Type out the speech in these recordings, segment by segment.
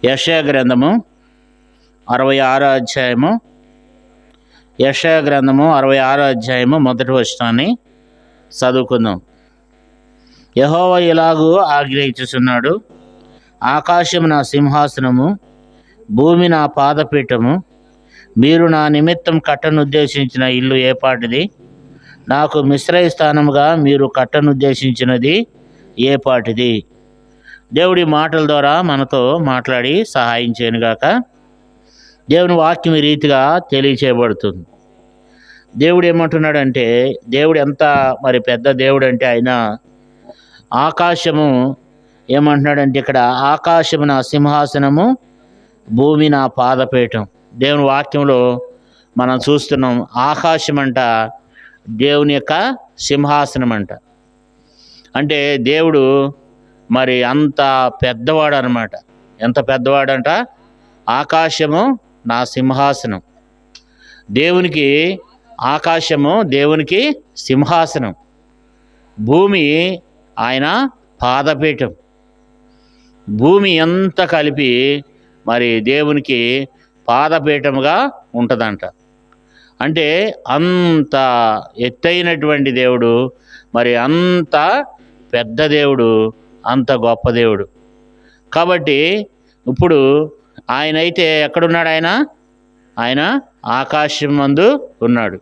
యెషయా గ్రంథము 66వ అధ్యాయము, యెషయా గ్రంథము 66వ అధ్యాయము మొదటి వచనాన్ని చదువుకుందాం. యెహోవా ఇలాగూ ఆజ్ఞయించుచున్నాడు, ఆకాశము నా సింహాసనము, భూమి నా పాదపీఠము. మీరు నా నిమిత్తం కట్టనుద్దేశించిన ఇల్లు ఏపాటిది? నాకు మిశ్రయ స్థానముగా మీరు కట్టనుద్దేశించినది ఏపాటిది? దేవుడి మాటల ద్వారా మనతో మాట్లాడి సహాయం చేయనుగాక. దేవుని వాక్యం ఈ రీతిగా తెలియచేయబడుతుంది. దేవుడు ఏమంటున్నాడంటే, దేవుడు ఎంత మరి పెద్ద దేవుడు అంటే, ఆయన ఆకాశము ఏమంటున్నాడంటే, ఇక్కడ ఆకాశము నా సింహాసనము, భూమి నా పాదపీఠం. దేవుని వాక్యంలో మనం చూస్తున్నాం, ఆకాశం అంట దేవుని యొక్క సింహాసనం అంట. అంటే దేవుడు మరి అంత పెద్దవాడు అనమాట. ఎంత పెద్దవాడంట? ఆకాశము నా సింహాసనం. దేవునికి ఆకాశము దేవునికి సింహాసనం, భూమి ఆయన పాదపీఠం. భూమి ఎంత కలిపి మరి దేవునికి పాదపీఠముగా ఉంటుందంట. అంటే అంత ఎత్తైనటువంటి దేవుడు, మరి అంత పెద్ద దేవుడు, అంత గొప్ప దేవుడు. కాబట్టి ఇప్పుడు ఆయన అయితే ఎక్కడున్నాడు? ఆయన ఆకాశం నందు ఉన్నాడు.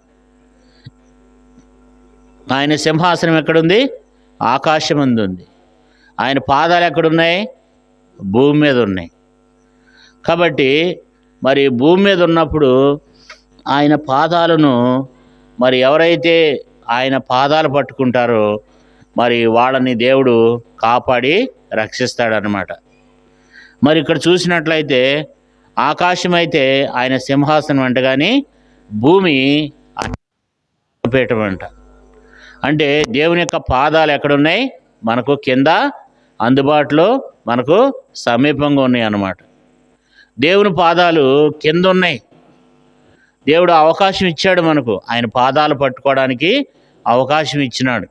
ఆయన సింహాసనం ఎక్కడుంది? ఆకాశం నందు ఉంది. ఆయన పాదాలు ఎక్కడున్నాయి? భూమి మీద ఉన్నాయి. కాబట్టి మరి భూమి మీద ఉన్నప్పుడు ఆయన పాదాలను మరి ఎవరైతే ఆయన పాదాలు పట్టుకుంటారో మరి వాళ్ళని దేవుడు కాపాడి రక్షిస్తాడనమాట. మరి ఇక్కడ చూసినట్లయితే ఆకాశం అయితే ఆయన సింహాసనం అంట, కానీ భూమి పీఠం అంట. అంటే దేవుని యొక్క పాదాలు ఎక్కడున్నాయి? మనకు కింద అందుబాటులో, మనకు సమీపంగా ఉన్నాయి అన్నమాట. దేవుని పాదాలు కింద ఉన్నాయి. దేవుడు అవకాశం ఇచ్చాడు మనకు, ఆయన పాదాలు పట్టుకోవడానికి అవకాశం ఇచ్చినాడు.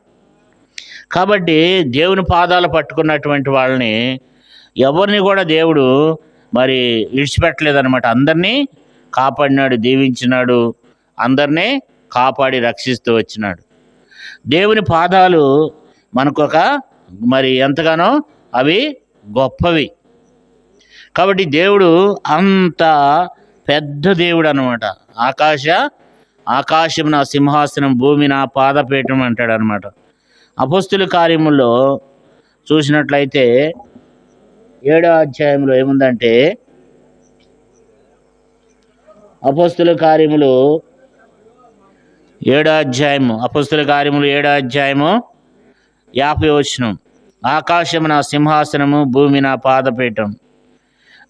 కాబట్టి దేవుని పాదాలు పట్టుకున్నటువంటి వాళ్ళని ఎవరిని కూడా దేవుడు మరి విడిచిపెట్టలేదన్నమాట. అందరినీ కాపాడినాడు, దీవించినాడు, అందరినీ కాపాడి రక్షిస్తూ వచ్చినాడు. దేవుని పాదాలు మనకొక మరి ఎంతగానో అవి గొప్పవి. కాబట్టి దేవుడు అంత పెద్ద దేవుడు అన్నమాట. ఆకాశం నా సింహాసనం, భూమి నా పాదపీఠం అంటాడు అనమాట. అపోస్తుల కార్యముల్లో చూసినట్లయితే 7వ అధ్యాయంలో ఏముందంటే, అపోస్తుల కార్యములు 7వ అధ్యాయము 50వ వచనం, ఆకాశము నా సింహాసనము, భూమి నా పాదపీఠం.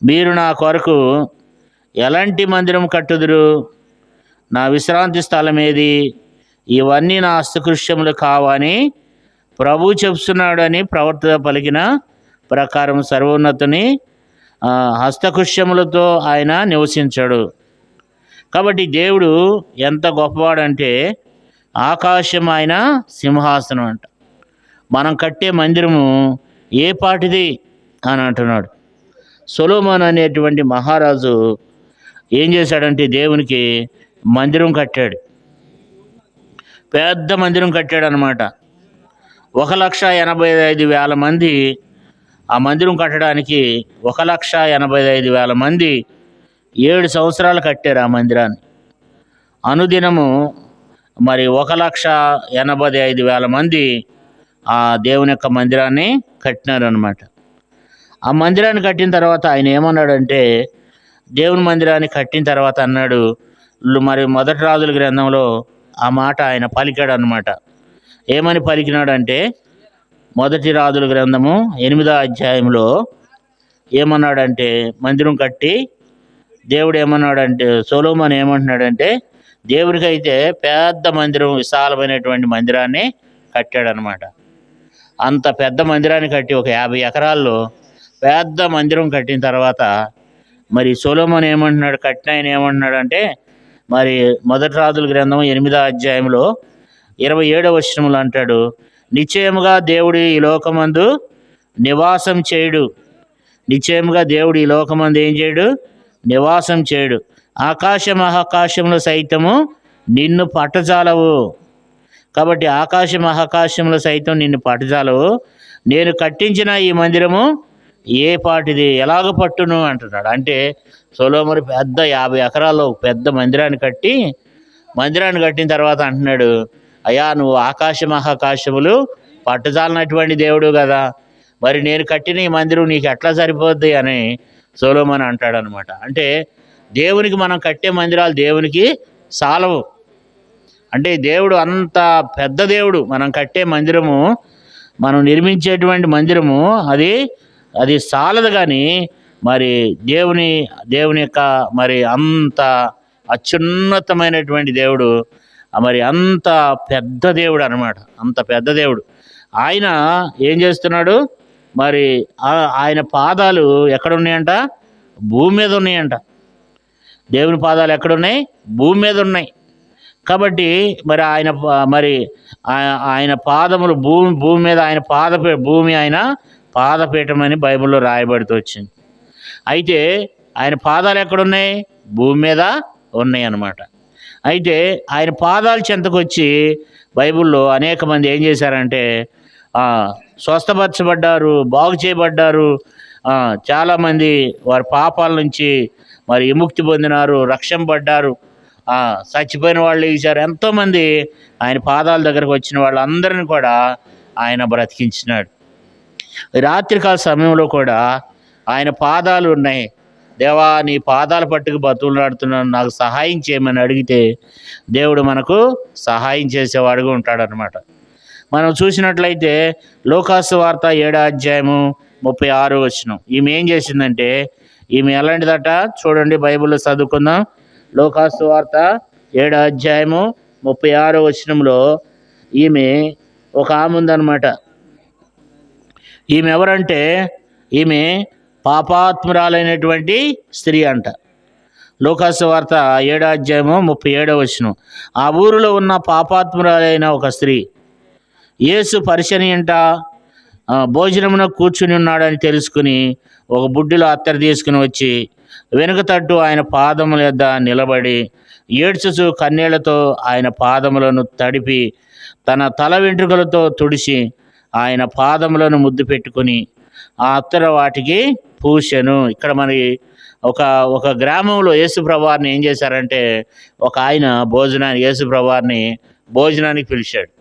మీరు నా కొరకు ఎలాంటి మందిరం కట్టుదురు? నా విశ్రాంతి స్థలం ఏది? ఇవన్నీ నా హస్తకృష్యములు కావని ప్రభు చెప్తున్నాడని ప్రవర్తన పలికిన ప్రకారం సర్వోన్నతుని హస్తకృష్యములతో ఆయన నివసించాడు. కాబట్టి దేవుడు ఎంత గొప్పవాడంటే, ఆకాశం ఆయన సింహాసనం అంట. మనం కట్టే మందిరము ఏ పాటిది అని అంటున్నాడు. సొలొమోను అనేటువంటి మహారాజు ఏం చేశాడంటే, దేవునికి మందిరం కట్టాడు. పెద్ద మందిరం కట్టాడు అనమాట. 1,85,000 మంది ఆ మందిరం కట్టడానికి 1,85,000 మంది 7 సంవత్సరాలు కట్టారు ఆ మందిరాన్ని. అనుదినము మరి 1,85,000 మంది ఆ దేవుని యొక్క మందిరాన్ని కట్టినారు అనమాట. ఆ మందిరాన్ని కట్టిన తర్వాత ఆయన ఏమన్నాడంటే, దేవుని మందిరాన్ని కట్టిన తర్వాత అన్నాడు, మరి మొదటి రాజుల గ్రంథంలో ఆ మాట ఆయన పలికాడు అనమాట. ఏమని పలికినాడంటే, మొదటి రాజుల గ్రంథము 8వ అధ్యాయంలో ఏమన్నాడంటే, మందిరం కట్టి దేవుడు ఏమన్నాడంటే, సొలొమోను ఏమంటున్నాడంటే, దేవుడికైతే పెద్ద మందిరం, విశాలమైనటువంటి మందిరాన్ని కట్టాడనమాట. అంత పెద్ద మందిరాన్ని కట్టి ఒక 50 ఎకరాల్లో పెద్ద మందిరం కట్టిన తర్వాత మరి సొలొమోను ఏమంటున్నాడు, కట్టిన ఆయన ఏమంటున్నాడంటే, మరి మొదటి రాజుల గ్రంథం 8వ అధ్యాయంలో 27వ వచనంలో అంటాడు, నిశ్చయముగా దేవుడు ఈ లోకమందు నివాసం చేయుడు, నిశ్చయముగా దేవుడు ఈ లోకమందు ఏం చేయడు, నివాసం చేయడు. ఆకాశ మహాకాశంలో సైతము నిన్ను పట్టజాలవు. కాబట్టి ఆకాశ మహాకాశంలో సైతం నిన్ను పట్టజాలవు. నేను కట్టించిన ఈ మందిరము ఏ పాటిది, ఎలాగ పట్టును అంటున్నాడు. అంటే సొలొమోను పెద్ద 50 ఎకరాల్లో పెద్ద మందిరాన్ని కట్టిన తర్వాత అంటున్నాడు, అయ్యా నువ్వు ఆకాశ మహాకాశములు పట్టజాలనటువంటి దేవుడు కదా, మరి నేను కట్టిన ఈ మందిరం నీకు ఎట్లా సరిపోద్ది అని సొలొమోను అంటాడనమాట. అంటే దేవునికి మనం కట్టే మందిరాలు దేవునికి సాలవు. అంటే దేవుడు అంత పెద్ద దేవుడు. మనం కట్టే మందిరము, మనం నిర్మించేటువంటి మందిరము అది సాలదు. కానీ మరి దేవుని యొక్క మరి అంత అత్యున్నతమైనటువంటి దేవుడు, మరి అంత పెద్ద దేవుడు అనమాట. అంత పెద్ద దేవుడు. ఆయన ఏం చేస్తున్నాడు, మరి ఆయన పాదాలు ఎక్కడున్నాయంట, భూమి మీద ఉన్నాయంట. దేవుని పాదాలు ఎక్కడున్నాయి, భూమి మీద ఉన్నాయి. కాబట్టి మరి ఆయన పాదములు భూమి మీద, భూమి ఆయన పాదపీఠం అని బైబిల్లో రాయబడుతూ వచ్చింది. అయితే ఆయన పాదాలు ఎక్కడున్నాయి, భూమి మీద ఉన్నాయి అన్నమాట. అయితే ఆయన పాదాల చెంతకు వచ్చి బైబిల్లో అనేక మంది ఏం చేశారంటే స్వస్థపరచబడ్డారు, బాగు చేయబడ్డారు. చాలామంది వారి పాపాల నుంచి మరి విముక్తి పొందినారు, రక్షింపబడ్డారు. చచ్చిపోయిన వాళ్ళు లేచారు. ఎంతోమంది ఆయన పాదాల దగ్గరకు వచ్చిన వాళ్ళందరిని కూడా ఆయన బ్రతికించినాడు. రాత్రికాల సమయంలో కూడా ఆయన పాదాలు ఉన్నాయి. దేవా నీ పాదాల పట్టుకు బతుకులాడుతున్నాను, నాకు సహాయం చేయమని అడిగితే దేవుడు మనకు సహాయం చేసేవాడుగా ఉంటాడనమాట. మనం చూసినట్లయితే లూకాసు వార్త 7వ అధ్యాయము 36వ వచనం. ఈమె ఏం చేసిందంటే, ఈమె ఎలాంటిదట చూడండి, బైబిల్లో చదువుకుందాం. లూకాసు వార్త 7వ అధ్యాయము 36వ వచనంలో ఈమె ఒక ఆమె ఉందన్నమాట. ఈమె ఎవరంటే, ఈమె పాపాత్మురాలైనటువంటి స్త్రీ అంట. లూకాసు వార్త 7వ అధ్యాయము 37వ వచనం. ఆ ఊరిలో ఉన్న పాపాత్మురాలైన ఒక స్త్రీ యేసు పరిచని అంట భోజనమున కూర్చుని ఉన్నాడని తెలుసుకుని ఒక బుడ్డిలో అత్తరు తీసుకుని వచ్చి వెనుక తట్టు ఆయన పాదముల యొద్ద నిలబడి ఏడ్చుచు కన్నీళ్లతో ఆయన పాదములను తడిపి తన తల వెంట్రుకలతో తుడిచి ఆయన పాదములను ముద్దు పెట్టుకుని ఆ అత్తర వాటికి పూసెను. ఇక్కడ మరి ఒక గ్రామంలో యేసుప్రభువారిని ఏం చేశారంటే, ఒక ఆయన యేసుప్రభువారిని భోజనానికి పిలిచాడు.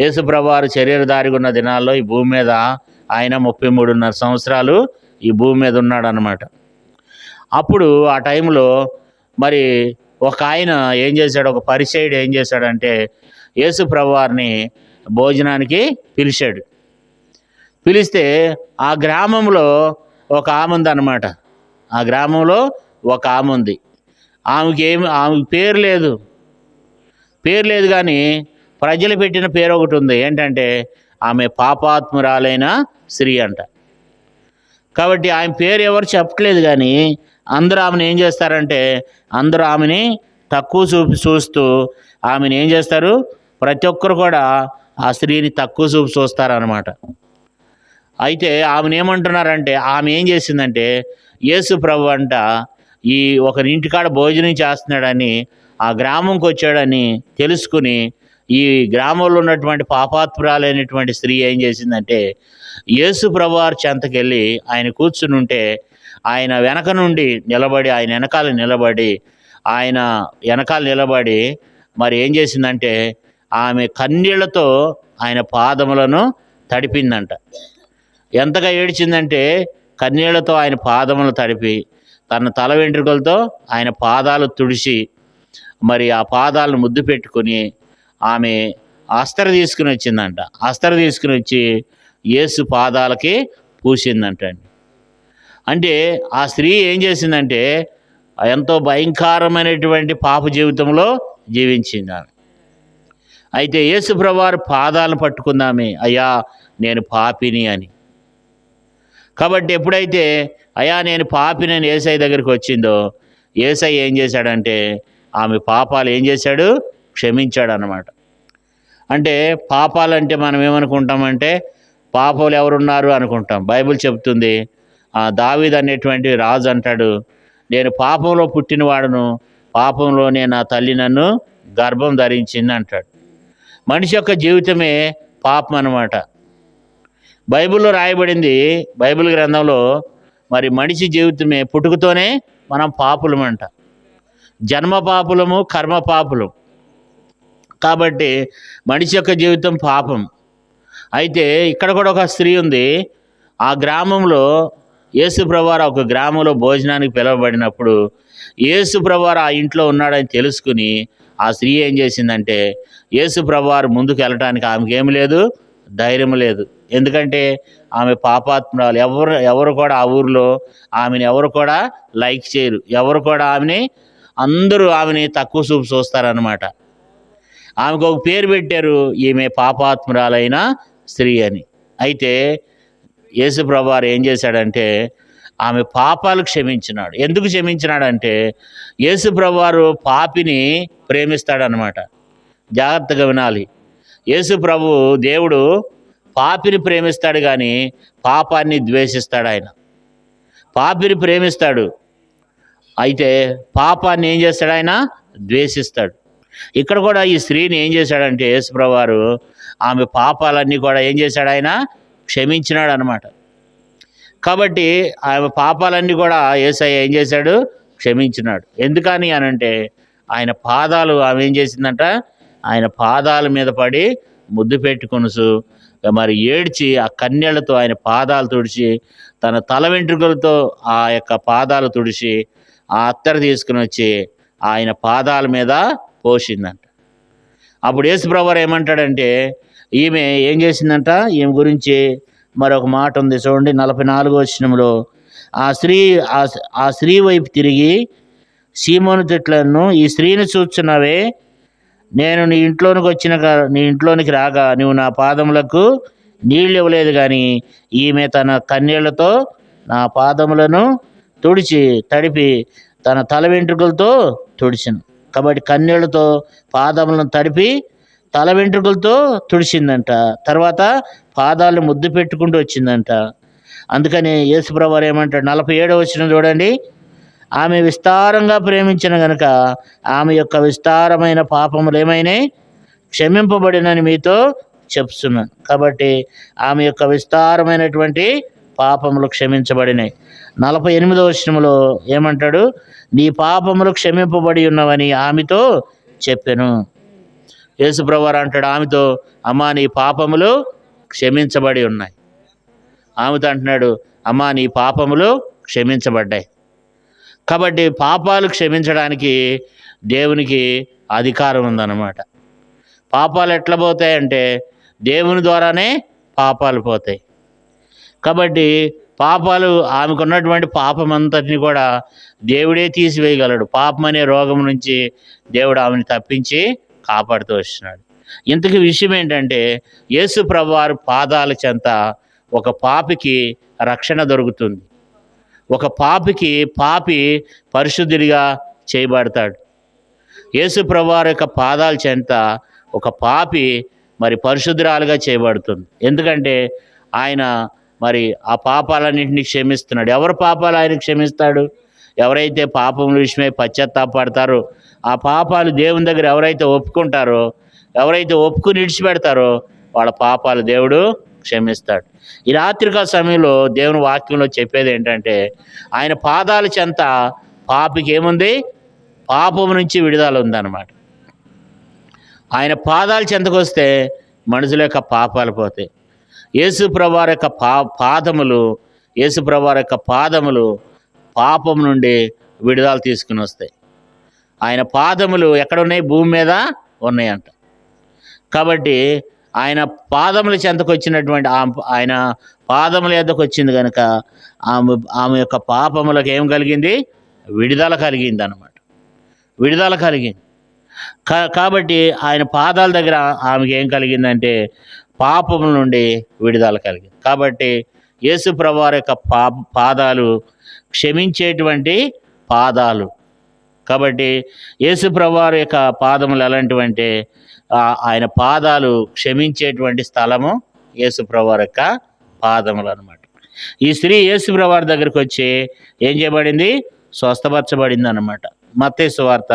యేసుప్రభువారు శరీరధారిగా ఉన్న దినాల్లో ఈ భూమి మీద ఆయన 33.5 సంవత్సరాలు ఈ భూమి మీద ఉన్నాడు అన్నమాట. అప్పుడు ఆ టైంలో మరి ఒక ఆయన ఏం చేశాడు, ఒక పరిసయ్యుడు ఏం చేశాడంటే యేసుప్రభువారిని భోజనానికి పిలిచాడు. పిలిస్తే ఆ గ్రామంలో ఒక ఆమె ఉంది అన్నమాట. ఆ గ్రామంలో ఒక ఆమె ఉంది. ఆమెకి పేరు లేదు కానీ ప్రజలు పెట్టిన పేరు ఒకటి ఉంది. ఏంటంటే ఆమె పాపాత్మురాలైన స్త్రీ అంట. కాబట్టి ఆమె పేరు ఎవరు చెప్పట్లేదు, కానీ అందరూ ఆమెను ఏం చేస్తారంటే, అందరూ ఆమెని తక్కువ చూస్తూ ఆమెను ఏం చేస్తారు, ప్రతి ఒక్కరు కూడా ఆ స్త్రీని తక్కువ చూస్తారనమాట. అయితే ఆమెను ఏమంటున్నారంటే, ఆమె ఏం చేసిందంటే, యేసు ప్రభు అంట ఈ ఒకరి ఇంటికాడ భోజనం చేస్తున్నాడని, ఆ గ్రామంకి వచ్చాడని తెలుసుకుని ఈ గ్రామంలో ఉన్నటువంటి పాపాత్మురాలైనటువంటి స్త్రీ ఏం చేసిందంటే, యేసు ప్రభువారి చెంతకెళ్ళి ఆయన కూర్చుని ఉంటే ఆయన వెనకాల నిలబడి మరి ఏం చేసిందంటే, ఆమె కన్నీళ్లతో ఆయన పాదములను తడిపిందంట. ఎంతగా ఏడ్చిందంటే, కన్నీళ్లతో ఆయన పాదములు తడిపి తన తల వెంట్రుకలతో ఆయన పాదాలు తుడిచి మరి ఆ పాదాలను ముద్దు పెట్టుకుని ఆమె అస్తరు తీసుకుని వచ్చిందంట. అస్తరు తీసుకుని వచ్చి యేసు పాదాలకి పూసిందంట. అంటే ఆ స్త్రీ ఏం చేసిందంటే ఎంతో భయంకరమైనటువంటి పాప జీవితంలో జీవించింది ఆమె. అయితే యేసు ప్రభువారి పాదాలను పట్టుకుందామే, అయ్యా నేను పాపిని అని. కాబట్టి ఎప్పుడైతే అయ్యా నేను పాపిని అని యేసయ్య దగ్గరికి వచ్చిందో, యేసయ్య ఏం చేశాడంటే ఆమె పాపాలు ఏం చేశాడు, క్షమించాడు అన్నమాట. అంటే పాపాలంటే మనం ఏమనుకుంటామంటే, పాపాలు ఎవరున్నారు అనుకుంటాం. బైబిల్ చెప్తుంది దావీదు అనేటువంటి రాజు అంటాడు, నేను పాపంలో పుట్టినవాడును, పాపంలోనే నా తల్లి నన్ను గర్భం ధరించింది అంటాడు. మనిషి యొక్క జీవితమే పాపం అన్నమాట. బైబిల్లో రాయబడింది, బైబిల్ గ్రంథంలో మరి మనిషి జీవితమే పుట్టుకతోనే మనం పాపులమంట. జన్మ పాపులము, కర్మ పాపులం. కాబట్టి మనిషి యొక్క జీవితం పాపం. అయితే ఇక్కడ కూడా ఒక స్త్రీ ఉంది. ఆ గ్రామంలో యేసుప్రభువారు ఒక గ్రామంలో భోజనానికి పిలువబడినప్పుడు యేసుప్రభువారు ఆ ఇంట్లో ఉన్నాడని తెలుసుకుని ఆ స్త్రీ ఏం చేసిందంటే యేసుప్రభువారు ముందుకు వెళ్ళటానికి ఆమెకి ఏమి లేదు, ధైర్యం లేదు. ఎందుకంటే ఆమె పాపాత్మురాలు. ఎవరు కూడా ఆ ఊరిలో ఆమెను ఎవరు కూడా లైక్ చేయరు. ఎవరు కూడా అందరూ ఆమెని తక్కువ చూపు చూస్తారనమాట. ఆమెకు ఒక పేరు పెట్టారు, ఈమె పాపాత్మురాలైన స్త్రీ అని. అయితే యేసుప్రభువారు ఏం చేశాడంటే ఆమె పాపాలు క్షమించినాడు. ఎందుకు క్షమించినాడంటే యేసుప్రభువారు పాపిని ప్రేమిస్తాడనమాట. జాగ్రత్తగా వినాలి. యేసుప్రభు దేవుడు పాపిని ప్రేమిస్తాడు కానీ పాపాన్ని ద్వేషిస్తాడు. ఆయన పాపిని ప్రేమిస్తాడు, అయితే పాపాన్ని ఏం చేస్తాడు, ఆయన ద్వేషిస్తాడు. ఇక్కడ కూడా ఈ స్త్రీని ఏం చేశాడంటే యేసుప్రభువారు ఆమె పాపాలన్నీ కూడా ఏం చేశాడు, ఆయన క్షమించినాడు అనమాట. కాబట్టి ఆమె పాపాలన్నీ కూడా యేసయ్య ఏం చేశాడు, క్షమించినాడు. ఎందుకని అనంటే ఆయన పాదాలు ఆమె ఏం చేసిందంట, ఆయన పాదాల మీద పడి ముద్దు పెట్టుకొనుసు మరి ఏడ్చి ఆ కన్నీళ్లతో ఆయన పాదాలు తుడిచి తన తల వెంట్రుకలతో ఆ యొక్క పాదాలు తుడిచి ఆ అత్తరు తీసుకుని వచ్చి ఆయన పాదాల మీద పోసిందంట. అప్పుడు యేసుప్రభువారు ఏమంటాడంటే ఈమె ఏం చేసిందంట, ఈమె గురించి మరొక మాట ఉంది చూడండి. 44వ వచనంలో ఆ స్త్రీ వైపు తిరిగి సీమోను తిట్లను, ఈ స్త్రీని చూస్తున్నావే, నేను నీ ఇంట్లోనికి రాగా నువ్వు నా పాదములకు నీళ్ళు ఇవ్వలేదు, కానీ ఈమె తన కన్నీళ్లతో నా పాదములను తడిపి తన తల వెంట్రుకలతో తుడిచిను. కాబట్టి కన్నీళ్లతో పాదములను తడిపి తల వెంట్రుకలతో తుడిచిందంట. తర్వాత పాదాలను ముద్దు పెట్టుకుంటూ వచ్చిందంట. అందుకని యేసుప్రభువారు ఏమంటాడు, 47వ వచనం చూడండి. ఆమె విస్తారంగా ప్రేమించిన గనుక ఆమె యొక్క విస్తారమైన పాపములు ఏమైనాయి, క్షమింపబడినని మీతో చెప్తున్నాను. కాబట్టి ఆమె యొక్క విస్తారమైనటువంటి పాపములు క్షమించబడినాయి. 48వ వచనంలో ఏమంటాడు, నీ పాపములు క్షమింపబడి ఉన్నవని ఆమెతో చెప్పెను. యేసుప్రభువారు అంటాడు ఆమెతో, అమ్మా నీ పాపములు క్షమించబడి ఉన్నాయి. ఆమెతో అంటున్నాడు, అమ్మా నీ పాపములు క్షమించబడ్డాయి. కాబట్టి పాపాలు క్షమించడానికి దేవునికి అధికారం ఉందన్నమాట. పాపాలు ఎట్లా పోతాయంటే దేవుని ద్వారానే పాపాలు పోతాయి. కాబట్టి పాపాలు ఆమెకున్నటువంటి పాపం అంతటిని కూడా దేవుడే తీసివేయగలడు. పాపం అనే రోగం నుంచి దేవుడు ఆమెను తప్పించి కాపాడుతూ వస్తున్నాడు. ఇంతకీ విషయం ఏంటంటే యేసు ప్రభువారి పాదాల చెంత ఒక పాపికి రక్షణ దొరుకుతుంది. ఒక పాపి పరిశుద్ధుడిగా చేయబడతాడు. యేసు ప్రభువారి యొక్క పాదాల చెంత ఒక పాపి మరి పరిశుద్ధురాలుగా చేయబడుతుంది. ఎందుకంటే ఆయన మరి ఆ పాపాలన్నింటినీ క్షమిస్తున్నాడు. ఎవరు పాపాలు ఆయన క్షమిస్తాడు? ఎవరైతే పాపముల విషయమై పశ్చాత్తాపడతారో, ఆ పాపాలు దేవుని దగ్గర ఎవరైతే ఒప్పుకుంటారో, ఎవరైతే ఒప్పుకుని విడిచిపెడతారో వాళ్ళ పాపాలు దేవుడు క్షమిస్తాడు. ఈ రాత్రికాల సమయంలో దేవుని వాక్యంలో చెప్పేది ఏంటంటే ఆయన పాదాల చెంత పాపికి ఏముంది, పాపం నుంచి విడుదల ఉందన్నమాట. ఆయన పాదాల చెంతకు వస్తే మనుషుల యొక్క పాపాలు పోతాయి. యేసు ప్రభువారి యొక్క పాదములు పాపం నుండి విడుదల తీసుకుని వస్తాయి. ఆయన పాదములు ఎక్కడ ఉన్నాయి, భూమి మీద ఉన్నాయంట. కాబట్టి ఆయన పాదముల చెంతకు వచ్చినటువంటి ఆయన పాదముల యొద్దకు వచ్చింది కనుక ఆమె యొక్క పాపములకు ఏం కలిగింది, విడుదల కలిగింది అన్నమాట. విడుదల కలిగింది. కాబట్టి ఆయన పాదాల దగ్గర ఆమెకి ఏం కలిగిందంటే పాపముల నుండి విడుదల కలిగింది. కాబట్టి యేసు ప్రభువారి యొక్క పాదాలు క్షమించేటువంటి పాదాలు. కాబట్టి యేసు ప్రభువారి యొక్క పాదములు ఎలాంటివంటే ఆయన పాదాలు క్షమించేటువంటి స్థలము యేసు ప్రభువారి యొక్క పాదములు అన్నమాట. ఈ స్త్రీ యేసు ప్రభువారి దగ్గరికి వచ్చి ఏం చేయబడింది? స్వస్థపరచబడింది అన్నమాట. మత్తయి సువార్త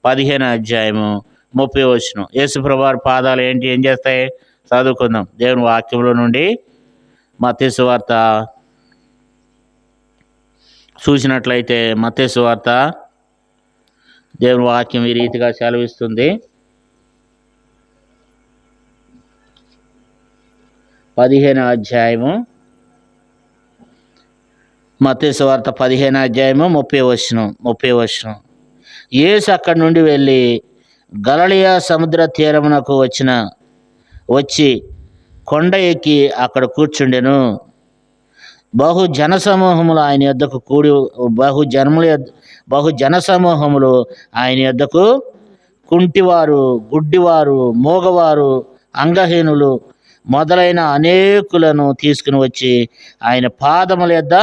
15 అధ్యాయము 30 యేసు ప్రభువారి పాదాలు ఏం చేస్తాయి? చదువుకుందాం దేవుని వాక్యంలో నుండి. మత్తయి సువార్త చూసినట్లయితే మత్తయి సువార్త దేవుని వాక్యం ఈ రీతిగా సెలవిస్తుంది. 15 అధ్యాయము మత్తయి సువార్త 15 అధ్యాయము 30 యేసు అక్కడి నుండి వెళ్ళి గలిలయ సముద్ర తీరమునకు వచ్చి కొండ ఎక్కి అక్కడ కూర్చుండెను. బహు జనసమూహములు ఆయన యొద్దకు ఆయన యొద్దకు కుంటివారు, గుడ్డివారు, మూగవారు, అంగహీనులు మొదలైన అనేకులను తీసుకుని వచ్చి ఆయన పాదముల యొద్ద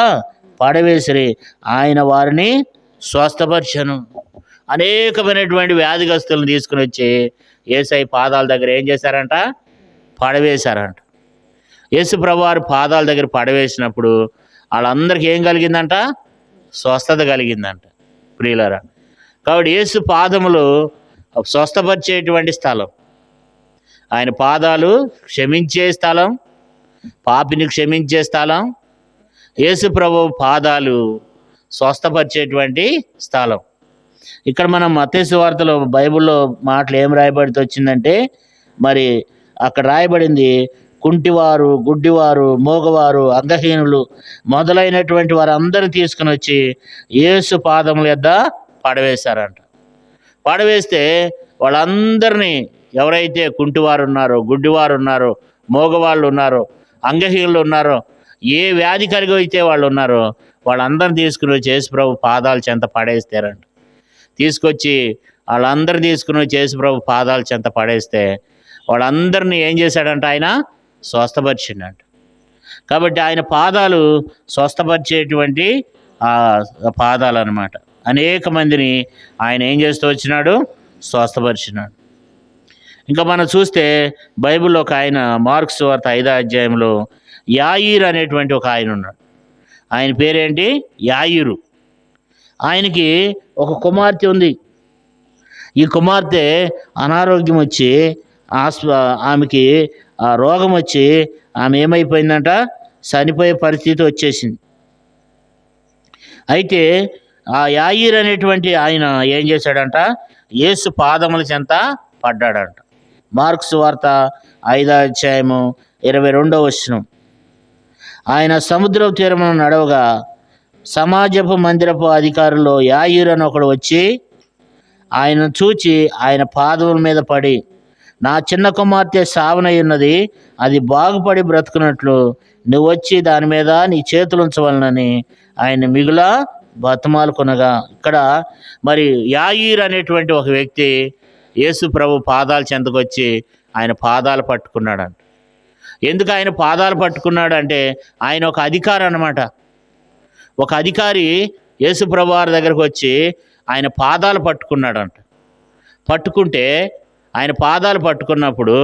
పడవేసిరి. ఆయన వారిని స్వస్థపరచెను. అనేకమైనటువంటి వ్యాధిగ్రస్తులను తీసుకుని వచ్చి యేసయ్య పాదాల దగ్గర ఏం చేశారంట? పడవేశారంట. యేసు ప్రభువారి పాదాల దగ్గర పడవేసినప్పుడు వాళ్ళందరికీ ఏం కలిగిందంట? స్వస్థత కలిగిందంట ప్రియులారా. కాబట్టి యేసు పాదములు స్వస్థపరిచేటువంటి స్థలం. ఆయన పాదాలు క్షమించే స్థలం, పాపిని క్షమించే స్థలం. యేసు ప్రభు పాదాలు స్వస్థపరిచేటువంటి స్థలం. ఇక్కడ మనం మత్తయి సువార్తలో బైబిల్లో మాటలు ఏం రాయబడి వచ్చిందంటే, మరి అక్కడ రాయబడింది కుంటివారు, గుడ్డివారు, మూగవారు, అంగహీనులు మొదలైనటువంటి వారందరూ తీసుకుని వచ్చి యేసు పాదముల యొద్ద పడవేశారంట. పడవేస్తే వాళ్ళందరినీ, ఎవరైతే కుంటివారు ఉన్నారో, గుడ్డివారు ఉన్నారో, మూగవాళ్ళు ఉన్నారో, అంగహీనులు ఉన్నారో, ఏ వ్యాధి కలిగి అయితే వాళ్ళు ఉన్నారో వాళ్ళందరినీ తీసుకుని వచ్చి యేసు ప్రభు పాదాల చెంత పడేస్తారంట. తీసుకొచ్చి వాళ్ళందరూ తీసుకుని వచ్చి యేసు ప్రభు పాదాల చెంత పడేస్తే వాళ్ళందరినీ ఏం చేశాడంట? ఆయన స్వస్థపరిచిండంట. కాబట్టి ఆయన పాదాలు స్వస్థపరిచేటువంటి పాదాలు అన్నమాట. అనేక మందిని ఆయన ఏం చేస్తూ వచ్చినాడు? స్వస్థపరిచినాడు. ఇంకా మనం చూస్తే బైబిల్లో ఒక ఆయన మార్కు సువార్త 5వ అధ్యాయంలో యాయీరు అనేటువంటి ఒక ఆయన ఉన్నాడు. ఆయన పేరేంటి? యాయీరు. ఆయనకి ఒక కుమార్తె ఉంది. ఈ కుమార్తె అనారోగ్యం వచ్చి ఆమెకి రోగం వచ్చి ఆమె ఏమైపోయిందంట? చనిపోయే పరిస్థితి వచ్చేసింది. అయితే ఆ యాయీరు అనేటువంటి ఆయన ఏం చేశాడంట? యేసు పాదముల చెంత పడ్డాడంట. మార్కు సువార్త 5వ అధ్యాయము 22 ఆయన సముద్రపు తీరమున నడవగా సమాజపు మందిరపు అధికారుల్లో యాయీరు అని ఒకడు వచ్చి ఆయన చూచి ఆయన పాదముల మీద పడి, నా చిన్న కుమార్తె సావనై ఉన్నది, అది బాగుపడి బ్రతుకున్నట్లు నువ్వు వచ్చి దాని మీద నీ చేతులు ఉంచవలనని ఆయన మిగులా బతిమాలుకొనగా. ఇక్కడ మరి యాయీరు అనేటువంటి ఒక వ్యక్తి యేసు ప్రభు పాదాల చెంతకొచ్చి ఆయన పాదాలు పట్టుకున్నాడంట. ఎందుకు ఆయన పాదాలు పట్టుకున్నాడు అంటే, ఆయన ఒక అధికారి అన్నమాట. ఒక అధికారి యేసు ప్రభు వారి దగ్గరకు వచ్చి ఆయన పాదాలు పట్టుకున్నాడంట. పట్టుకుంటే ఆయన పాదాలు పట్టుకున్నప్పుడు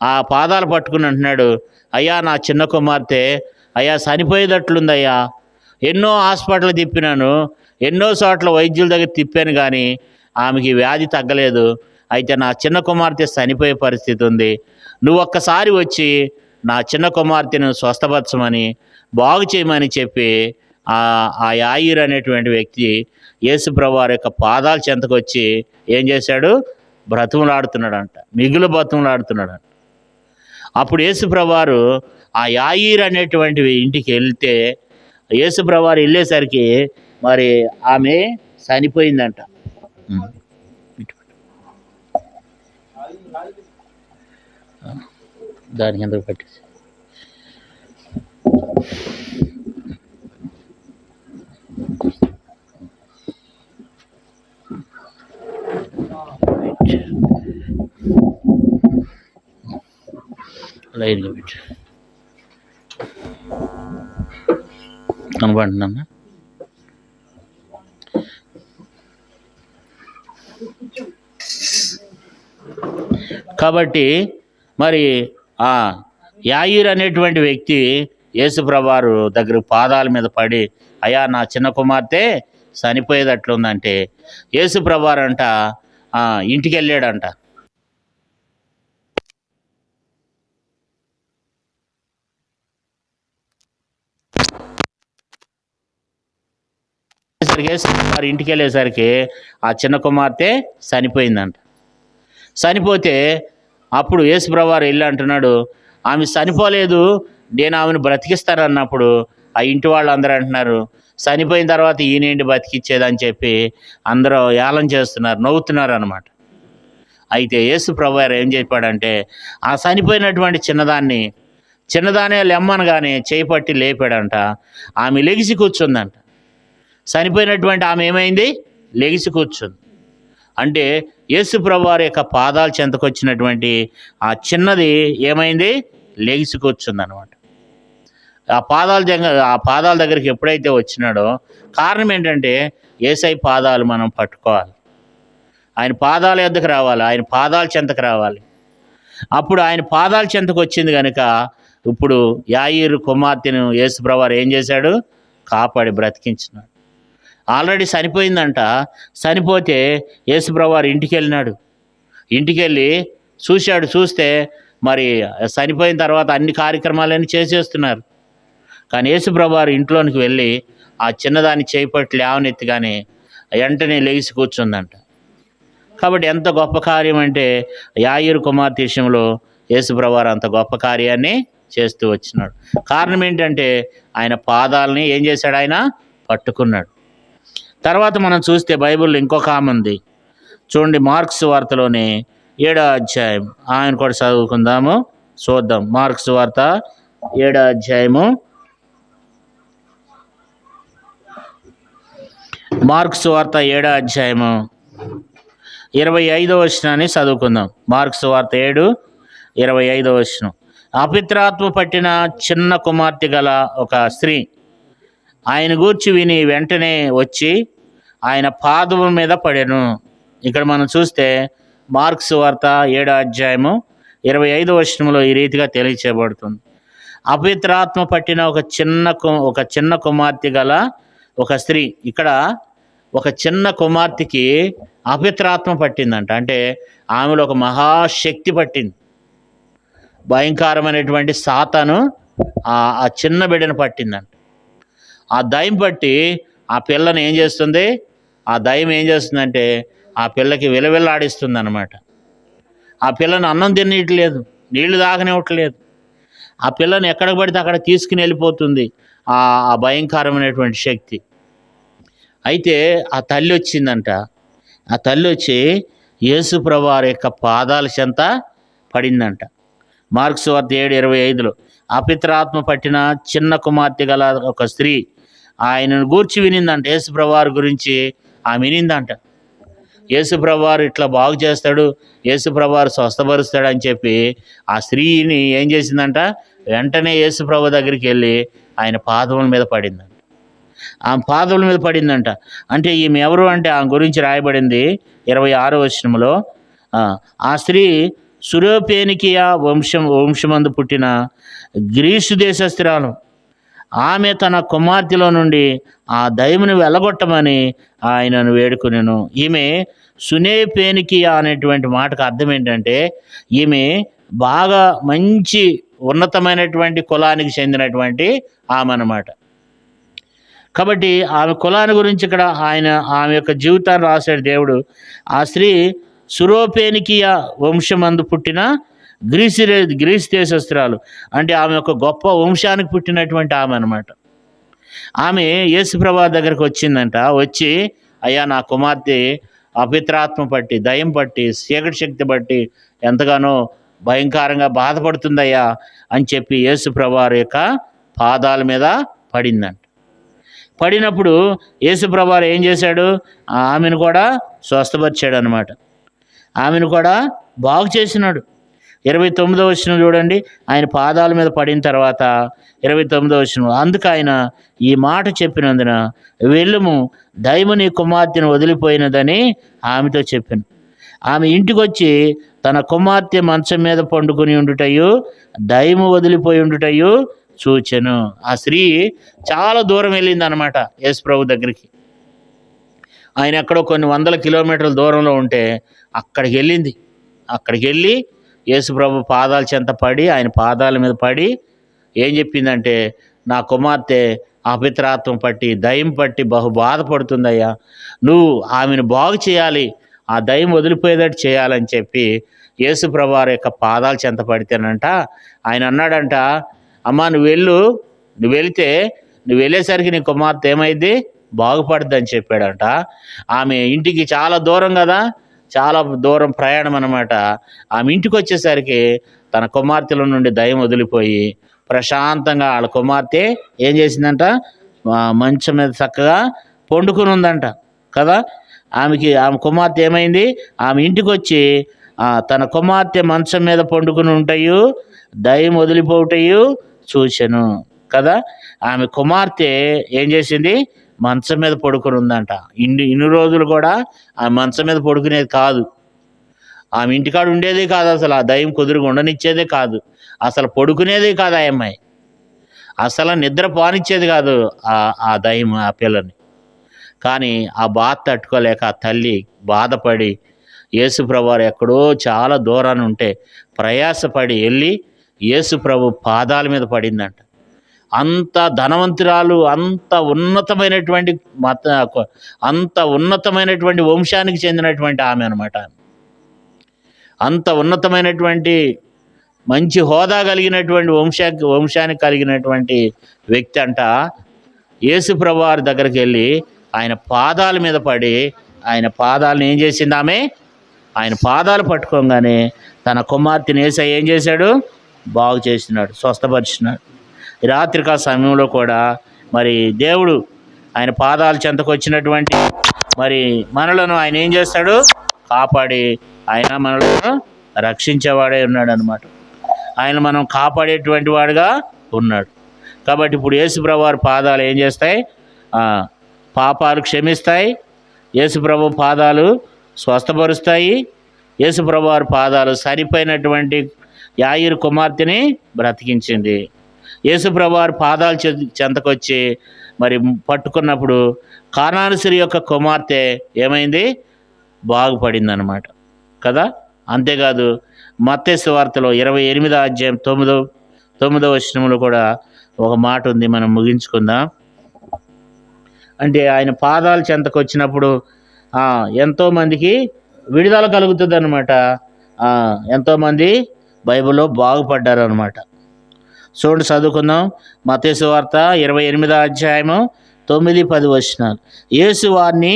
ఆ పాదాలు పట్టుకుని అంటున్నాడు, అయ్యా నా చిన్న కుమార్తె అయ్యా చనిపోయేటట్లుందయ్యా, ఎన్నో హాస్పిటల్ తిప్పినాను, ఎన్నో చోట్ల వైద్యుల దగ్గర తిప్పాను, కానీ ఆమెకి వ్యాధి తగ్గలేదు. అయితే నా చిన్న కుమార్తె చనిపోయే పరిస్థితి ఉంది, నువ్వు ఒక్కసారి వచ్చి నా చిన్న కుమార్తెను స్వస్థపరచమని బాగు చేయమని చెప్పి ఆ యాయీరు అనేటువంటి వ్యక్తి యేసు ప్రభు వారి యొక్క పాదాల చెంతకు వచ్చి ఏం చేశాడు? బ్రతుములాడుతున్నాడంట, మిగులు బ్రతుములాడుతున్నాడంట. అప్పుడు యేసు ప్రభు వారు ఆ యాయీరు అనేటువంటి ఇంటికి వెళ్తే యేసు ప్రభు వారు వెళ్ళేసరికి మరి ఆమె చనిపోయిందంట. దానికి ఎందుకు పట్టేసి లైన్గా పెట్టు కనబడుతుందమ్మా. కాబట్టి మరి ఆ యాయీరు అనేటువంటి వ్యక్తి యేసుప్రభువారు దగ్గర పాదాల మీద పడి, అయ్యా నా చిన్న కుమార్తె చనిపోయేటట్లుందంటే యేసుప్రభువారు అంట ఇంటికి వెళ్ళాడంట. యేసుప్రభువారు ఇంటికి వెళ్ళేసరికి ఆ చిన్న కుమార్తె చనిపోయిందంట. చనిపోతే అప్పుడు యేసుప్రభువారు వెళ్ళి అంటున్నాడు, ఆమె చనిపోలేదు, నేను ఆమెను బ్రతికిస్తానన్నప్పుడు ఆ ఇంటి వాళ్ళు అందరూ అంటున్నారు, చనిపోయిన తర్వాత ఈయనేంటి బతికిచ్చేదని చెప్పి అందరూ ఏలం చేస్తున్నారు, నవ్వుతున్నారు అనమాట. అయితే యేసుప్రభువారు ఏం చెప్పాడంటే, ఆ చనిపోయినటువంటి చిన్నదానే లెమ్మనగానే చేపట్టి లేపాడంట. ఆమె లెగిసి కూర్చుందంట. చనిపోయినటువంటి ఆమె ఏమైంది? లెగిసి కూర్చుంది. అంటే యేసుప్రభువారి యొక్క పాదాల చెంతకొచ్చినటువంటి ఆ చిన్నది ఏమైంది? లెగిసి కూర్చుంది అనమాట. ఆ పాదాల దగ్గరికి ఎప్పుడైతే వచ్చినాడో, కారణం ఏంటంటే యేసయ్య పాదాలు మనం పట్టుకోవాలి, ఆయన పాదాల యొద్దకు రావాలి, ఆయన పాదాల చెంతకు రావాలి. అప్పుడు ఆయన పాదాల చెంతకు వచ్చింది కనుక ఇప్పుడు యాయీరు కుమార్తెను యేసుప్రభువారు ఏం చేశాడు? కాపాడి బ్రతికించినాడు. ఆల్రెడీ చనిపోయిందంట. చనిపోతే యేసుప్రభువారు ఇంటికి వెళ్ళినాడు. ఇంటికి వెళ్ళి చూశాడు. చూస్తే మరి చనిపోయిన తర్వాత అన్ని కార్యక్రమాలన్నీ చేసేస్తున్నారు. కానీ యేసుప్రభువారు ఇంట్లోనికి వెళ్ళి ఆ చిన్నదాన్ని చేపట్టి లేవనెత్తిగానే వెంటనే లెగిసి కూర్చుందంట. కాబట్టి ఎంత గొప్ప కార్యం అంటే యాయీరు కుమార్తె విషయంలో యేసుప్రభువారు అంత గొప్ప కార్యాన్ని చేస్తూ వచ్చినాడు. కారణం ఏంటంటే ఆయన పాదాలని ఏం చేశాడు? ఆయన పట్టుకున్నాడు. తర్వాత మనం చూస్తే బైబిల్లో ఇంకొక ఆమె ఉంది చూడండి, మార్క్స్ వార్తలోనే 7వ అధ్యాయం. ఆయన కూడా చదువుకుందాము, చూద్దాం. మార్క్స్ వార్త 7వ అధ్యాయము, మార్క్స్ వార్త 7వ అధ్యాయము 25వ వచనాన్ని చదువుకుందాం. మార్క్స్ వార్త 7:25 వచనం. అపవిత్రాత్మ పట్టిన చిన్న కుమార్తె గల ఒక స్త్రీ ఆయన గూర్చి విని వెంటనే వచ్చి ఆయన పాదముల మీద పడెను. ఇక్కడ మనం చూస్తే మార్క్స్ వార్త 7వ అధ్యాయము 25వ వచనంలో ఈ రీతిగా తెలియచేయబడుతుంది. అపవిత్రాత్మ పట్టిన ఒక చిన్న కుమార్తె గల ఒక స్త్రీ. ఇక్కడ ఒక చిన్న కుమార్తెకి అపవిత్రాత్మ పట్టిందంట. అంటే ఆమెలో ఒక మహాశక్తి పట్టింది. భయంకరమైనటువంటి సాతాను ఆ చిన్న బిడ్డను పట్టిందంట. ఆ దయ్యం పట్టి ఆ పిల్లని ఏం చేస్తుంది? ఆ దయ్యం ఏం చేస్తుందంటే ఆ పిల్లకి విలవిల్లాడిస్తుంది అనమాట. ఆ పిల్లని అన్నం తినట్లేదు, నీళ్లు తాగనివ్వట్లేదు. ఆ పిల్లని ఎక్కడికి పడితే అక్కడ తీసుకుని వెళ్ళిపోతుంది ఆ భయంకరమైనటువంటి శక్తి. అయితే ఆ తల్లి వచ్చిందంట. ఆ తల్లి వచ్చి యేసుప్రభువారి యొక్క పాదాల చెంత పడిందంట. మార్క్స్ వార్త 7:25లో అపవిత్రాత్మ పట్టిన చిన్న కుమార్తె గల ఒక స్త్రీ ఆయనను గూర్చి వినిందంట. యేసుప్రభువారి గురించి ఆమె వినిందంట. యేసుప్రభువారు ఇట్లా బాగు చేస్తాడు, యేసుప్రభువారు స్వస్థపరుస్తాడు అని చెప్పి ఆ స్త్రీని ఏం చేసిందంట? వెంటనే యేసుప్రభు దగ్గరికి వెళ్ళి ఆయన పాదముల మీద పడిందంట. ఆమె పాదముల మీద పడిందంట. అంటే ఈమె ఎవరు అంటే ఆమె గురించి రాయబడింది 26వ వచనంలో, ఆ స్త్రీ సురోపేనికియా వంశమందు పుట్టిన గ్రీసు దేశస్థురాలు. ఆమె తన కుమార్తెలో నుండి ఆ దయ్యమును వెళ్ళగొట్టమని ఆయనను వేడుకొనెను. ఈమె సునేపేనికియా అనేటువంటి మాటకు అర్థం ఏంటంటే ఈమె బాగా మంచి ఉన్నతమైనటువంటి కులానికి చెందినటువంటి ఆమె అన్నమాట. కాబట్టి ఆమె కులాన్ని గురించి ఇక్కడ ఆమె యొక్క జీవితాన్ని రాశాడు దేవుడు. ఆ స్త్రీ సురోపేనికియా వంశమందు పుట్టిన గ్రీసు దేశస్థురాలు. అంటే ఆమె ఒక గొప్ప వంశానికి పుట్టినటువంటి ఆమె అనమాట. ఆమె యేసుప్రభువారి దగ్గరికి వచ్చిందంట. వచ్చి, అయ్యా నా కుమార్తె అపవిత్రాత్మ పట్టి, దయ్యం పట్టి, చీకటి శక్తి బట్టి ఎంతగానో భయంకరంగా బాధపడుతుందయ్యా అని చెప్పి యేసుప్రభువారి యొక్క పాదాల మీద పడిందంట. పడినప్పుడు యేసుప్రభువారు ఏం చేశాడు? ఆమెను కూడా స్వస్థపరిచాడు అనమాట. ఆమెను కూడా బాగు చేసినాడు. 29వ వచనం చూడండి. ఆయన పాదాల మీద పడిన తర్వాత 29వ వచనం, అందుకు ఆయన ఈ మాట చెప్పినందున వెళ్ళుము, దయ్యము నీ కుమార్తెను వదిలిపోయినదని ఆమెతో చెప్పాను. ఆమె ఇంటికి వచ్చి తన కుమార్తె మంచం మీద పండుకొని ఉండుటయు, దయ్యము వదిలిపోయి ఉండుటయు చూచెను. ఆ స్త్రీ చాలా దూరం వెళ్ళింది అనమాట యేసు ప్రభు దగ్గరికి. ఆయన ఎక్కడో కొన్ని వందల కిలోమీటర్ల దూరంలో ఉంటే అక్కడికి వెళ్ళింది. అక్కడికి వెళ్ళి యేసు ప్రభు పాదాల చెంత పడి, ఆయన పాదాల మీద పడి ఏం చెప్పిందంటే, నా కుమార్తె అపవిత్రాత్మ పట్టి దయ్యం పట్టి బహు బాధపడుతుందయ్యా, నువ్వు ఆమెను బాగు చేయాలి, ఆ దయ్యం వదిలిపోయేటట్టు చేయాలని చెప్పి యేసు ప్రభు వారి యొక్క పాదాల చెంత పడితేనంట ఆయన అన్నాడంట, అమ్మా నువ్వు వెళితే నువ్వు వెళ్ళేసరికి నీ కుమార్తె ఏమైంది, బాగుపడుద్దని చెప్పాడంట. ఆమె ఇంటికి చాలా దూరం కదా, చాలా దూరం ప్రయాణం అనమాట. ఆమె ఇంటికి వచ్చేసరికి తన కుమార్తెల నుండి దయ్యం వదిలిపోయి ప్రశాంతంగా వాళ్ళ కుమార్తె ఏం చేసిందంట, మంచం మీద చక్కగా పండుకుని ఉందంట కదా. ఆమె కుమార్తె ఏమైంది, ఆమె ఇంటికి వచ్చి తన కుమార్తె మంచం మీద పండుకుని ఉంటాయు, దయ్యం వదిలిపోవుటయు చూచెను కదా. ఆమె కుమార్తె ఏం చేసింది, మంచం మీద పడుకుని ఉందంట. ఇన్ని రోజులు కూడా ఆ మంచం మీద పడుకునేది కాదు, ఆమె ఇంటికాడ ఉండేదే కాదు, అసలు ఆ దయ్యం కుదురుగా ఉండనిచ్చేదే కాదు, అసలు పడుకునేదే కాదు. ఆ అమ్మాయి అసలు నిద్ర పోనిచ్చేది కాదు ఆ దయ్యం ఆ పిల్లని. కానీ ఆ బాధ తట్టుకోలేక ఆ తల్లి బాధపడి యేసు ప్రభు వారు ఎక్కడో చాలా దూరాన్ని ఉంటే ప్రయాసపడి వెళ్ళి యేసు ప్రభు పాదాల మీద పడిందంట. అంత ధనవంతురాలు, అంత ఉన్నతమైనటువంటి వంశానికి చెందినటువంటి ఆమె అనమాట. అంత ఉన్నతమైనటువంటి మంచి హోదా కలిగినటువంటి వంశానికి కలిగినటువంటి వ్యక్తి అంట. యేసు ప్రభు వారి దగ్గరికి వెళ్ళి ఆయన పాదాల మీద పడి ఆయన పాదాలను ఏం చేసింది ఆమె, ఆయన పాదాలు పట్టుకోగానే తన కుమార్తెని యేసయ్య ఏం చేశాడు, బాగు చేసినాడు, స్వస్థపరిచినాడు. రాత్రికాల సమయంలో కూడా మరి దేవుడు ఆయన పాదాల చెంతకు వచ్చినటువంటి మరి మనలను ఆయన ఏం చేస్తాడు, కాపాడి ఆయన మనలను రక్షించేవాడే ఉన్నాడు అనమాట. ఆయన మనం కాపాడేటువంటి వాడుగా ఉన్నాడు. కాబట్టి ఇప్పుడు యేసు ప్రభు వారి పాదాలు ఏం చేస్తాయి, పాపాలు క్షమిస్తాయి, యేసు ప్రభు పాదాలు స్వస్థపరుస్తాయి, యేసు ప్రభు వారి పాదాలు సరిపోయినటువంటి యాయిరు కుమార్తెని బ్రతికించింది. యేసు ప్రభు వారి పాదాల చెంతకొచ్చి మరి పట్టుకున్నప్పుడు కానాను స్త్రీ యొక్క కుమార్తె ఏమైంది, బాగుపడింది అనమాట కదా. అంతేకాదు మత్తయి సువార్తలో 28వ అధ్యాయం 9వ వచనంలో కూడా ఒక మాట ఉంది, మనం ముగించుకుందాం. అంటే ఆయన పాదాల చెంతకు వచ్చినప్పుడు ఎంతోమందికి విడుదల కలుగుతుంది అనమాట. ఎంతోమంది బైబిల్లో బాగుపడ్డారు అనమాట. చూడండి, చదువుకుందాం. మత్తయి సువార్త 28వ అధ్యాయము 9-10 వచనాలు. యేసు వారిని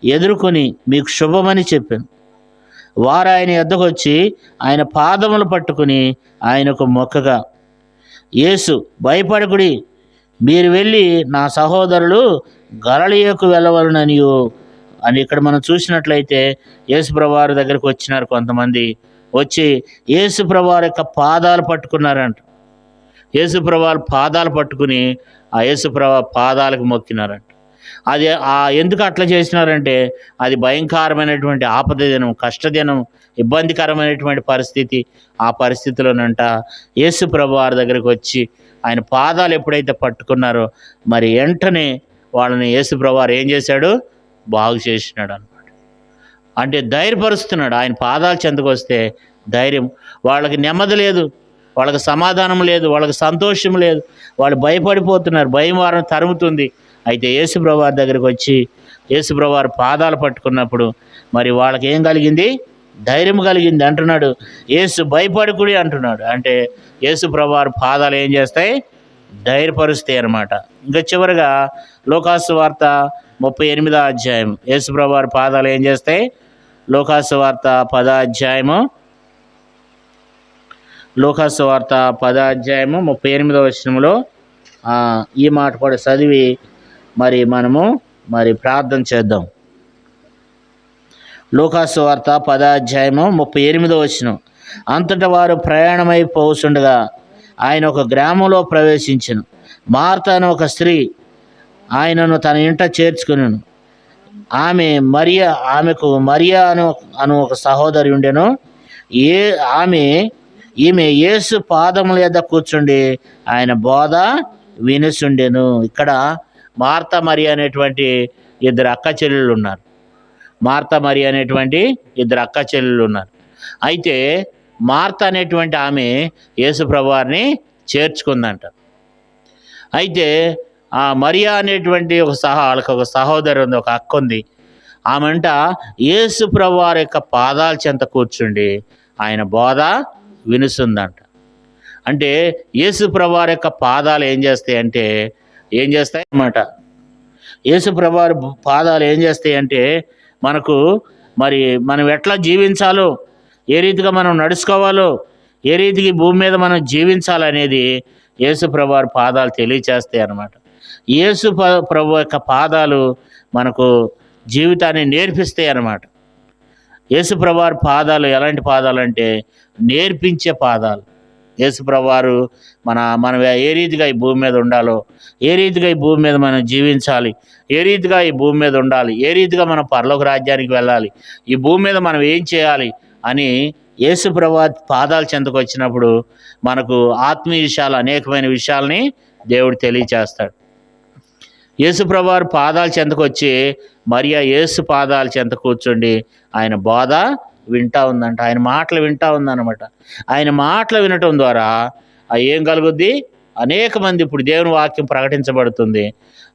ఎదుర్కొని మీకు శుభమని చెప్పాను. వారు ఆయన యొద్దకు వచ్చి ఆయన పాదములు పట్టుకుని ఆయనకు మొక్కగా, యేసు భయపడకుడి, మీరు వెళ్ళి నా సహోదరులు గలిలయకు వెళ్ళవలననియు అని ఇక్కడ మనం చూసినట్లయితే యేసు ప్రభు వారి దగ్గరికి వచ్చినారు కొంతమంది. వచ్చి యేసు ప్రభు వారి యొక్క పాదాలు పట్టుకున్నారంట. యేసు ప్రభు వారి పాదాలు పట్టుకుని ఆ యేసు ప్రభు పాదాలకు మొక్కినారంట. అది ఎందుకు అట్లా చేసినారంటే అది భయంకరమైనటువంటి ఆపద దినం, కష్టదినం, ఇబ్బందికరమైనటువంటి పరిస్థితి. ఆ పరిస్థితిలోనంట యేసు ప్రభు వారి దగ్గరికి వచ్చి ఆయన పాదాలు ఎప్పుడైతే పట్టుకున్నారో మరి వెంటనే వాళ్ళని యేసు ప్రభు వారు ఏం చేశాడు, బాగు చేసినాడు అనమాట. అంటే ధైర్యపరుస్తున్నాడు. ఆయన పాదాలు చెంతకు వస్తే ధైర్యం, వాళ్ళకి నెమ్మది లేదు, వాళ్ళకి సమాధానం లేదు, వాళ్ళకి సంతోషం లేదు, వాళ్ళు భయపడిపోతున్నారు, భయం వారిని తరుముతుంది. అయితే యేసు ప్రభు వారి దగ్గరికి వచ్చి యేసు ప్రభు వారి పాదాలు పట్టుకున్నప్పుడు మరి వాళ్ళకి ఏం కలిగింది, ధైర్యం కలిగింది అంటున్నాడు. యేసు భయపడుకుడి అంటున్నాడు. అంటే యేసు ప్రభు వారి పాదాలు ఏం చేస్తాయి, ధైర్యపరుస్తాయి అన్నమాట. ఇంకా చివరిగా లోకాసు వార్త 38వ అధ్యాయం యేసు ప్రభు వారి పాదాలు ఏం చేస్తాయి, లోకాసు వార్త 10వ అధ్యాయము 38వ వచనంలో ఈ మాట కూడా చదివి మరి మనము మరి ప్రార్థన చేద్దాం. లోకాసు వార్త 10వ అధ్యాయము 38వ వచనం. అంతటా వారు ప్రయాణమై పోవుచుండగా ఆయన ఒక గ్రామంలో ప్రవేశించెను. మార్త అనే ఒక స్త్రీ ఆయనను తన ఇంట చేర్చుకునెను. ఆమెకు మరియా అను ఒక సహోదరి ఉండెను. ఆమె ఈమె యేసు పాదముల యొద్ద కూర్చుండి ఆయన బోధ వినుచుండెను. ఇక్కడ మార్తా మరి అనేటువంటి ఇద్దరు అక్క చెల్లెళ్ళు ఉన్నారు. మార్తా మరి అనేటువంటి ఇద్దరు అక్క చెల్లెళ్ళు ఉన్నారు. అయితే మార్త అనేటువంటి ఆమె యేసు ప్రభువారిని చేర్చుకుందంట. అయితే ఆ మరియా అనేటువంటి వాళ్ళకి ఒక సహోదరు ఉంది, ఒక అక్క ఉంది. ఆమెంట యేసు ప్రభువారి యొక్క పాదాల చెంత కూర్చుండి ఆయన బోధ వినుసుందంట. అంటే యేసు ప్రభువారి యొక్క పాదాలు ఏం చేస్తాయి అన్నమాట. యేసు ప్రభువారి పాదాలు ఏం చేస్తాయి అంటే మనకు మరి మనం ఎట్లా జీవించాలో, ఏ రీతిగా మనం నడుచుకోవాలో, ఏ రీతికి భూమి మీద మనం జీవించాలనేది యేసు ప్రభువారి పాదాలు తెలియచేస్తాయి అన్నమాట. యేసు ప్రభు యొక్క పాదాలు మనకు జీవితాన్ని నేర్పిస్తాయి అన్నమాట. యేసు ప్రభువారి పాదాలు ఎలాంటి పాదాలు అంటే నేర్పించే పాదాలు. యేసు ప్రభువారు మనం ఏ రీతిగా ఈ భూమి మీద ఉండాలో, ఏ రీతిగా ఈ భూమి మీద మనం జీవించాలి, ఏ రీతిగా ఈ భూమి మీద ఉండాలి, ఏ రీతిగా మనం పరలోక రాజ్యానికి వెళ్ళాలి, ఈ భూమి మీద మనం ఏం చేయాలి అని యేసు ప్రభువారి పాదాల చెంతకు వచ్చినప్పుడు మనకు ఆత్మీయ విషయాలు, అనేకమైన విషయాల్ని దేవుడు తెలియచేస్తాడు. యేసు ప్రభువారి పాదాల చెంతకు వచ్చి మరియా యేసు పాదాల చెంత కూర్చుండి ఆయన బోధ వింటా ఉందంట. ఆయన మాటలు వింటా ఉందన్నమాట. ఆయన మాటలు వినటం ద్వారా ఏం కలుగుద్ది? అనేక మంది, ఇప్పుడు దేవుని వాక్యం ప్రకటించబడుతుంది,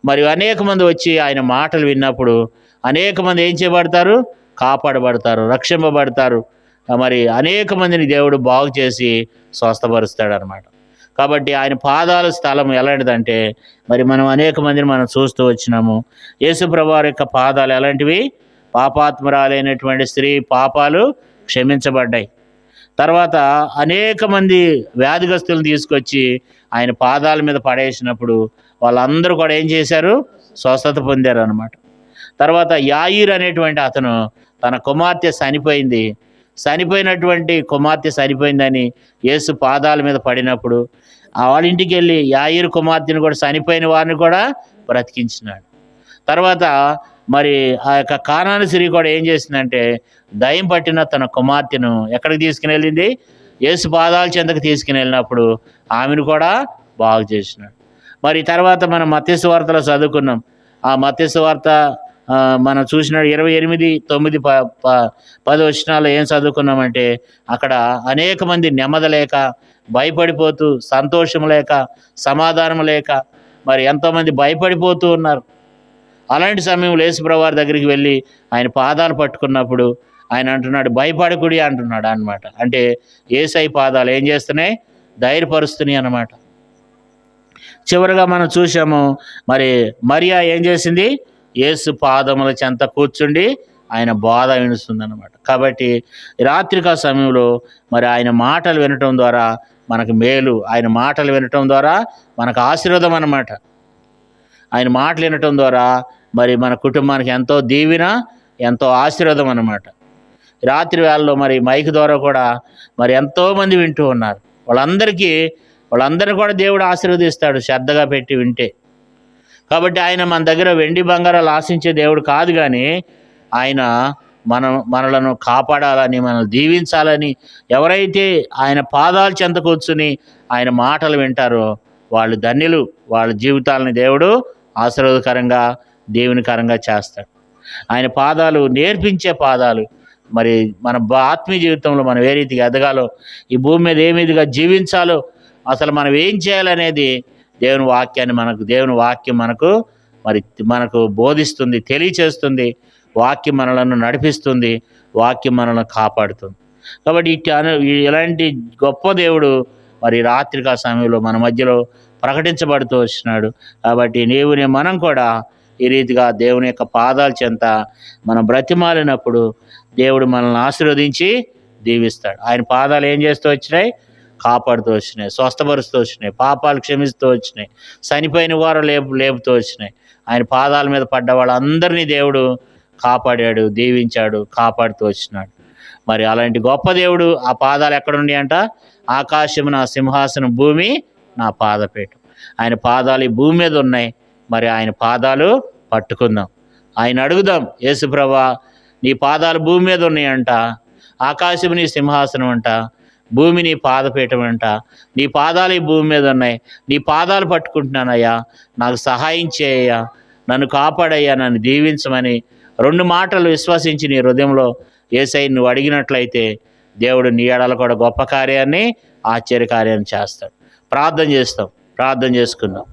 మరి అనేక మంది వచ్చి ఆయన మాటలు విన్నప్పుడు అనేక మంది ఏం చేయబడతారు? కాపాడబడతారు, రక్షింపబడతారు. మరి అనేక మందిని దేవుడు బాగు చేసి స్వస్థపరుస్తాడు అనమాట. కాబట్టి ఆయన పాదాల స్థలం ఎలాంటిదంటే మరి మనం అనేక మందిని మనం చూస్తూ వచ్చినాము. యేసు ప్రభువారి యొక్క పాదాలు ఎలాంటివి? పాపాత్మురాలైనటువంటి స్త్రీ పాపాలు క్షమించబడ్డాయి. తర్వాత అనేక మంది వ్యాధిగ్రస్తులను తీసుకొచ్చి ఆయన పాదాల మీద పడేసినప్పుడు వాళ్ళందరూ కూడా ఏం చేశారు? స్వస్థత పొందారు అనమాట. తర్వాత యాయీర్ అనేటువంటి అతను తన కుమార్తె చనిపోయినటువంటి కుమార్తె చనిపోయిందని యేసు పాదాల మీద పడినప్పుడు వాళ్ళ ఇంటికి వెళ్ళి యాయీరు కుమార్తెను కూడా, చనిపోయిన వారిని కూడా బ్రతికించినాడు. తర్వాత మరి ఆ యొక్క కానాను స్త్రీ కూడా ఏం చేసిందంటే దయ్యం పట్టిన తన కుమార్తెను ఎక్కడికి తీసుకుని వెళ్ళింది? యేసు పాదాల చెంతకు తీసుకుని వెళ్ళినప్పుడు ఆమెను కూడా బాగు చేసినాడు. మరి తర్వాత మనం మత్తయి సువార్తలో చదువుకున్నాం. ఆ మత్తయి సువార్త మనం చూసినాడు 28:9-10 వచనాల్లో ఏం చదువుకున్నామంటే అక్కడ అనేక మంది నెమ్మది లేక, భయపడిపోతూ, సంతోషం లేక, సమాధానం లేక మరి ఎంతోమంది భయపడిపోతూ ఉన్నారు. అలాంటి సమయంలో యేసు ప్రభువారి దగ్గరికి వెళ్ళి ఆయన పాదాలు పట్టుకున్నప్పుడు ఆయన అంటున్నాడు, భయపడకుడి అంటున్నాడు అన్నమాట. అంటే యేసయ్య పాదాలు ఏం చేస్తున్నాయి? ధైర్యపరుస్తున్నాయి అన్నమాట. చివరిగా మనం చూసాము, మరి మరియా ఏం చేసింది? యేసు పాదముల చెంత కూర్చుండి ఆయన బోధ వినుస్తుందన్నమాట. కాబట్టి రాత్రికాల సమయంలో మరి ఆయన మాటలు వినటం ద్వారా మనకు మేలు, ఆయన మాటలు వినటం ద్వారా మనకు ఆశీర్వాదం అన్నమాట. ఆయన మాటలు వినటం ద్వారా మరి మన కుటుంబానికి ఎంతో దీవెన, ఎంతో ఆశీర్వాదం అన్నమాట. రాత్రి వేళలో మరి మైక్ ద్వారా కూడా మరి ఎంతోమంది వింటూ ఉన్నారు. వాళ్ళందరినీ కూడా దేవుడు ఆశీర్వదిస్తాడు శ్రద్ధగా పెట్టి వింటే. కాబట్టి ఆయన మన దగ్గర వెండి బంగారాలు ఆశించే దేవుడు కాదు, కానీ ఆయన మనలను కాపాడాలని, మనల్ని దీవించాలని, ఎవరైతే ఆయన పాదాల చెంత కూర్చుని ఆయన మాటలు వింటారో వాళ్ళు ధన్యులు. వాళ్ళ జీవితాలని దేవుడు ఆశీర్వాదకరంగా, దేవునికరంగా చేస్తాడు. ఆయన పాదాలు నేర్పించే పాదాలు. మరి మన ఆత్మీయ జీవితంలో మనం ఏ రీతిగా ఎదగాలో, ఈ భూమి మీద ఏ విధంగా జీవించాలో, అసలు మనం ఏం చేయాలనేది దేవుని వాక్యం మనకు బోధిస్తుంది, తెలియచేస్తుంది. వాక్యం మనలను నడిపిస్తుంది, వాక్యం మనల్ని కాపాడుతుంది. కాబట్టి ఇలాంటి గొప్ప దేవుడు మరి రాత్రికాల సమయంలో మన మధ్యలో ప్రకటించబడుతూ వచ్చినాడు. కాబట్టి మనం కూడా ఈ రీతిగా దేవుని యొక్క పాదాల చెంత మనం బ్రతిమాలినప్పుడు దేవుడు మనల్ని ఆశీర్వదించి దీవిస్తాడు. ఆయన పాదాలు ఏం చేస్తూ వచ్చినాయి? కాపాడుతూ వచ్చినాయి, స్వస్థపరుస్తూ వచ్చినాయి, పాపాలు క్షమిస్తూ వచ్చినాయి, చనిపోయిన వారు లేపుతూ వచ్చినాయి. ఆయన పాదాల మీద పడ్డ వాళ్ళందరినీ దేవుడు కాపాడాడు, దీవించాడు, కాపాడుతూ వచ్చినాడు. మరి అలాంటి గొప్ప దేవుడు ఆ పాదాలు ఎక్కడుండి అంట? ఆకాశము నా సింహాసనం, భూమి నా పాదపీఠం. ఆయన పాదాలు ఈ భూమి మీద ఉన్నాయి. మరి ఆయన పాదాలు పట్టుకుందాం, ఆయన అడుగుదాం, యేసుప్రభా నీ పాదాలు భూమి మీద ఉన్నాయంట, ఆకాశము నీ సింహాసనం అంట, భూమి నీ పాదపీఠం అంట, నీ పాదాలు ఈ భూమి మీద ఉన్నాయి, నీ పాదాలు పట్టుకుంటున్నానయ్యా, నాకు సహాయం చేయయ్యా, నన్ను కాపాడయ్యా, నన్ను దీవించమని 2 మాటలు విశ్వసించి నీ హృదయంలో యేసయ్య నువ్వు అడిగినట్లయితే దేవుడు నీ ఎడల కూడా గొప్ప కార్యాన్ని, ఆశ్చర్య కార్యాన్ని చేస్తాడు. ప్రార్థన చేసుకుందాం.